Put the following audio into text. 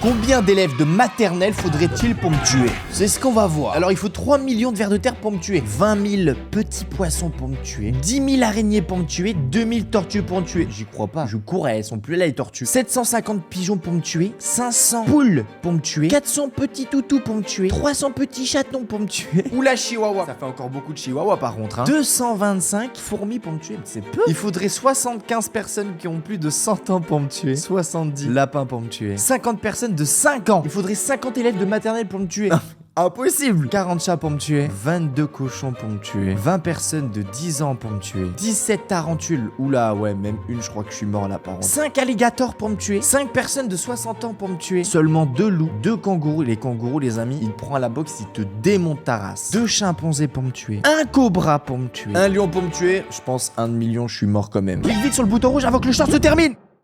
Combien d'élèves de maternelle faudrait-il pour me tuer? C'est ce qu'on va voir. Alors il faut 3 millions de vers de terre pour me tuer, 20 000 petits poissons pour me tuer, 10 000 araignées pour me tuer, 2 000 tortues pour me tuer. J'y crois pas. Je cours, elles sont plus là les tortues. 750 pigeons pour me tuer, 500 poules pour me tuer, 400 petits toutous pour me tuer, 300 petits chatons pour me tuer. Ou la chihuahua. Ça fait encore beaucoup de chihuahua par contre. 225 fourmis pour me tuer. C'est peu. Il faudrait 75 personnes qui ont plus de 100 ans pour me tuer. 70 lapins pour me tuer. 50 personnes de 5 ans. Il faudrait 50 élèves de maternelle pour me tuer. Impossible. 40 chats pour me tuer, 22 cochons pour me tuer, 20 personnes de 10 ans pour me tuer, 17 tarentules, oula ouais, même une je crois que je suis mort là par contre, 5 alligators pour me tuer, 5 personnes de 60 ans pour me tuer, seulement 2 loups, 2 kangourous, les kangourous les amis, ils te prennent à la boxe, ils te démontent ta race, 2 chimpanzés pour me tuer, 1 cobra pour me tuer, 1 lion pour me tuer, je pense 1 million je suis mort quand même. Clique vite sur le bouton rouge avant que le short se termine.